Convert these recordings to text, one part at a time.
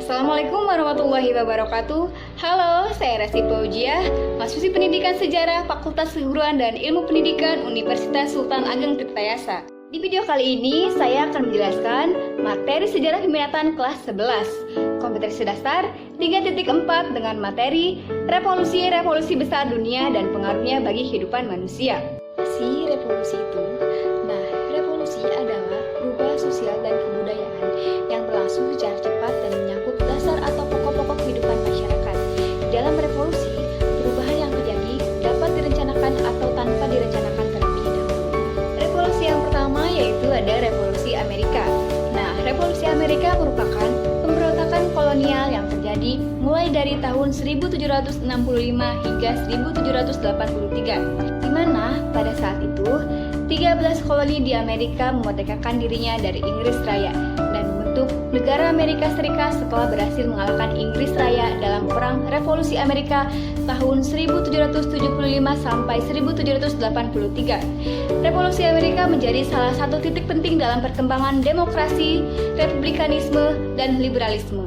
Assalamualaikum warahmatullahi wabarakatuh. Halo, saya Resti Paujiah, mahasiswi Pendidikan Sejarah Fakultas Keguruan dan Ilmu Pendidikan Universitas Sultan Ageng Tirtayasa. Di video kali ini, saya akan menjelaskan materi sejarah keminatan kelas 11, kompetensi dasar 3.4 dengan materi revolusi besar dunia dan pengaruhnya bagi kehidupan manusia. Si revolusi itu? Nah, revolusi adalah perubahan sosial dan kebudayaan yang berlangsung secara cepat dan menyangkut dasar atau pokok-pokok kehidupan masyarakat. Dalam revolusi, perubahan yang terjadi dapat direncanakan atau tanpa direncanakan terlebih dahulu. Revolusi yang pertama yaitu ada Revolusi Amerika. Nah, Revolusi Amerika merupakan pemberontakan kolonial yang terjadi mulai dari tahun 1765 hingga 1783, di mana pada saat itu 13 koloni di Amerika memerdekakan dirinya dari Inggris Raya dan membentuk negara Amerika Serikat setelah berhasil mengalahkan Inggris Raya dalam Perang Revolusi Amerika tahun 1775 sampai 1783. Revolusi Amerika menjadi salah satu titik penting dalam perkembangan demokrasi, republikanisme, dan liberalisme.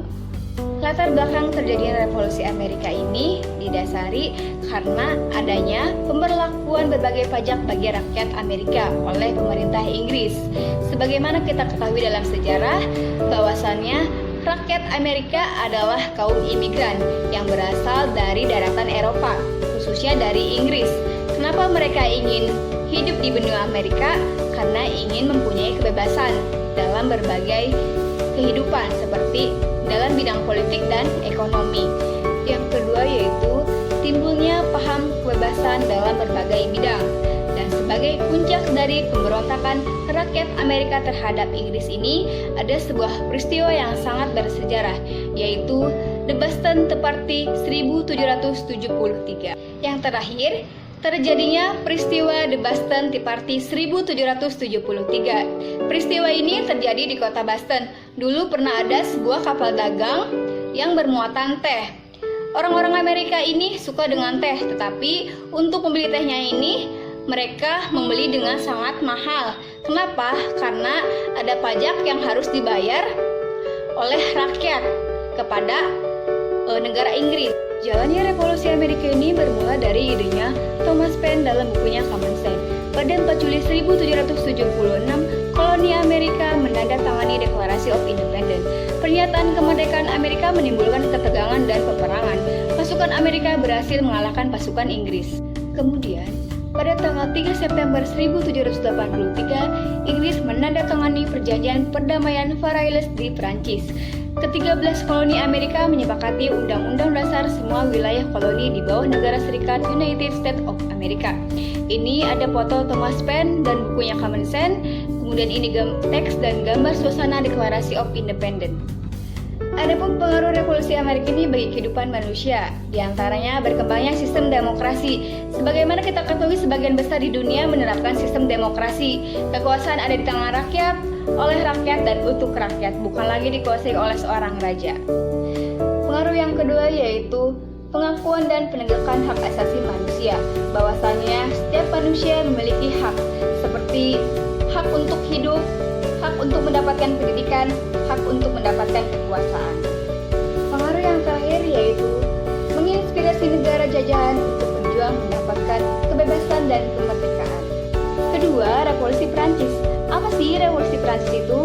Latar belakang terjadinya Revolusi Amerika ini didasari karena adanya pemberlakuan berbagai pajak bagi rakyat Amerika oleh pemerintah Inggris. Sebagaimana kita ketahui dalam sejarah, bahwasannya rakyat Amerika adalah kaum imigran yang berasal dari daratan Eropa, khususnya dari Inggris. Kenapa mereka ingin hidup di benua Amerika? Karena ingin mempunyai kebebasan dalam berbagai kehidupan seperti dalam bidang politik dan ekonomi. Yang kedua yaitu timbulnya paham kebebasan dalam berbagai bidang. Dan sebagai puncak dari pemberontakan rakyat Amerika terhadap Inggris ini, ada sebuah peristiwa yang sangat bersejarah, yaitu The Boston Tea Party 1773. Yang terakhir, terjadinya peristiwa The Boston Tea Party 1773. Peristiwa ini terjadi di kota Boston. Dulu pernah ada sebuah kapal dagang yang bermuatan teh. Orang-orang Amerika ini suka dengan teh, tetapi untuk membeli tehnya ini mereka membeli dengan sangat mahal. Kenapa? Karena ada pajak yang harus dibayar oleh rakyat kepada negara Inggris. Jalannya Revolusi Amerika ini bermula dari idenya Thomas Paine dalam bukunya Common Sense. Pada 4 Juli 1776, koloni Amerika menandatangani Declaration of Independence. Pernyataan kemerdekaan Amerika menimbulkan ketegangan dan peperangan. Pasukan Amerika berhasil mengalahkan pasukan Inggris. Kemudian, pada tanggal 3 September 1783, Inggris menandatangani perjanjian perdamaian Versailles di Prancis. Ke-13 koloni Amerika menyepakati Undang-Undang Dasar semua wilayah koloni di bawah Negara Serikat United States of America. Ini ada foto Thomas Paine dan bukunya Common Sense, kemudian ini teks dan gambar suasana Declaration of Independence. Adapun pengaruh Revolusi Amerika ini bagi kehidupan manusia, diantaranya berkembangnya sistem demokrasi. Sebagaimana kita ketahui, sebagian besar di dunia menerapkan sistem demokrasi. Kekuasaan ada di tangan rakyat, oleh rakyat, dan untuk rakyat, bukan lagi dikuasai oleh seorang raja. Pengaruh yang kedua yaitu pengakuan dan penegakan hak asasi manusia, bahwasannya setiap manusia memiliki hak, seperti hak untuk hidup, hak untuk mendapatkan pendidikan, hak untuk mendapatkan kekuasaan. Pengaruh yang terakhir yaitu menginspirasi negara jajahan untuk berjuang mendapatkan kebebasan dan kemerdekaan. Kedua, Revolusi Prancis. Apa sih Revolusi Prancis itu?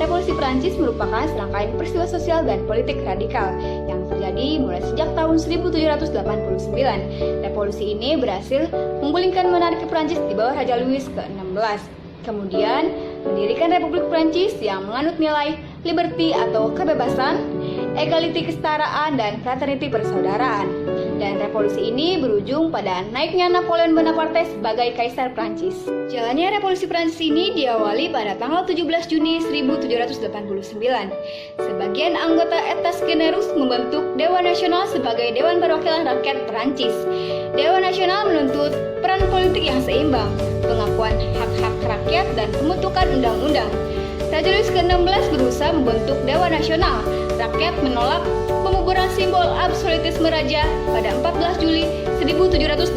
Revolusi Prancis merupakan serangkaian peristiwa sosial dan politik radikal yang terjadi mulai sejak tahun 1789. Revolusi ini berhasil menggulingkan monarki Prancis di bawah Raja Louis ke-16. Kemudian mendirikan Republik Prancis yang menganut nilai liberty atau kebebasan, equality kesetaraan, dan fraternity persaudaraan. Dan revolusi ini berujung pada naiknya Napoleon Bonaparte sebagai Kaisar Prancis. Jalannya Revolusi Prancis ini diawali pada tanggal 17 Juni 1789. Sebagian anggota Etats Generus membentuk Dewan Nasional sebagai Dewan Perwakilan Rakyat Prancis. Dewan Nasional menuntut peran politik yang seimbang, pengakuan hak-hak rakyat, dan pembentukan undang-undang. Raja Louis ke-16 berusaha membentuk Dewan Nasional. Rakyat menolak pengukuran simbol absolutisme raja pada 14 Juli 1789.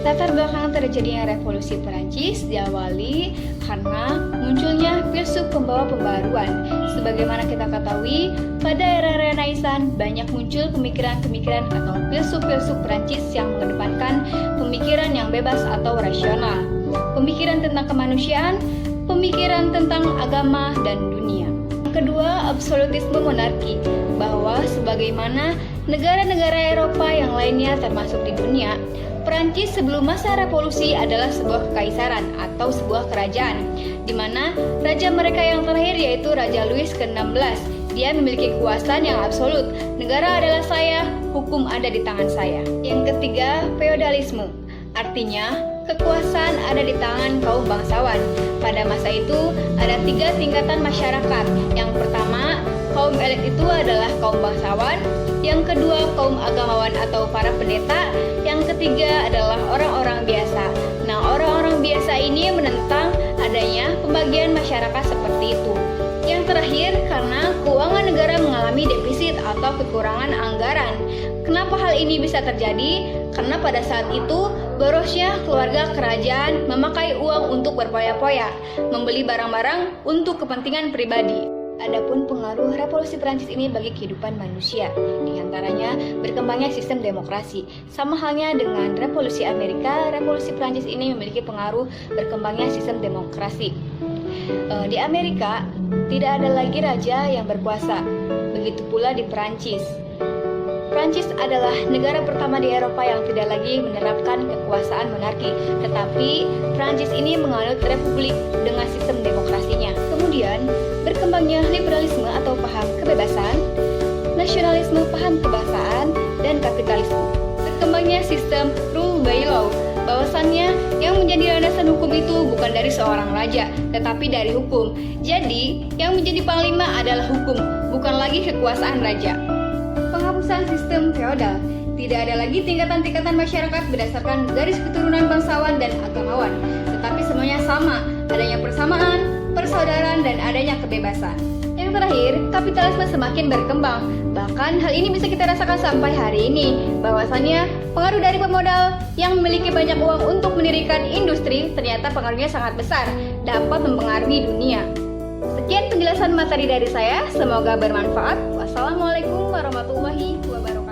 Latar belakang terjadinya revolusi Perancis diawali karena munculnya filsuf pembawa pembaruan. Sebagaimana kita ketahui, pada era Renaissance banyak muncul pemikiran-pemikiran atau filsuf-filsuf Perancis yang mengedepankan pemikiran yang bebas atau rasional, pemikiran tentang kemanusiaan, pemikiran tentang agama dan dunia. Kedua, absolutisme monarki, bahwa sebagaimana negara-negara Eropa yang lainnya termasuk di dunia, Perancis sebelum masa revolusi adalah sebuah kekaisaran atau sebuah kerajaan, di mana raja mereka yang terakhir yaitu Raja Louis ke-16. Dia memiliki kekuasaan yang absolut. Negara adalah saya, hukum ada di tangan saya. Yang ketiga, feodalisme. Artinya, kekuasaan ada di tangan kaum bangsawan. Pada masa itu, ada 3 tingkatan masyarakat. Yang pertama, kaum elit itu adalah kaum bangsawan. Yang kedua, kaum agamawan atau para pendeta. Yang ketiga adalah orang-orang biasa. Nah, orang-orang biasa ini menentang adanya pembagian masyarakat seperti itu. Yang terakhir, karena keuangan negara mengalami defisit atau kekurangan anggaran. Kenapa hal ini bisa terjadi? Karena pada saat itu, borosnya keluarga kerajaan memakai uang untuk berpoya-poya, membeli barang-barang untuk kepentingan pribadi. Adapun pengaruh revolusi Perancis ini bagi kehidupan manusia, di antaranya berkembangnya sistem demokrasi. Sama halnya dengan revolusi Amerika, revolusi Perancis ini memiliki pengaruh berkembangnya sistem demokrasi. Di Amerika, tidak ada lagi raja yang berkuasa. Begitu pula di Perancis. Prancis adalah negara pertama di Eropa yang tidak lagi menerapkan kekuasaan monarki, tetapi Prancis ini menganut republik dengan sistem demokrasinya. Kemudian, berkembangnya liberalisme atau paham kebebasan, nasionalisme paham kebangsaan, dan kapitalisme. Berkembangnya sistem rule by law, bahwasannya yang menjadi landasan hukum itu bukan dari seorang raja, tetapi dari hukum. Jadi, yang menjadi panglima adalah hukum, bukan lagi kekuasaan raja. Penghapusan sistem feodal. Tidak ada lagi tingkatan-tingkatan masyarakat berdasarkan garis keturunan bangsawan dan agamawan, tetapi semuanya sama, adanya persamaan, persaudaraan, dan adanya kebebasan. Yang terakhir, kapitalisme semakin berkembang. Bahkan hal ini bisa kita rasakan sampai hari ini, bahwasannya pengaruh dari pemodal yang memiliki banyak uang untuk mendirikan industri ternyata pengaruhnya sangat besar, dapat mempengaruhi dunia. Sekian penjelasan materi dari saya, semoga bermanfaat. Wassalamualaikum warahmatullahi wabarakatuh.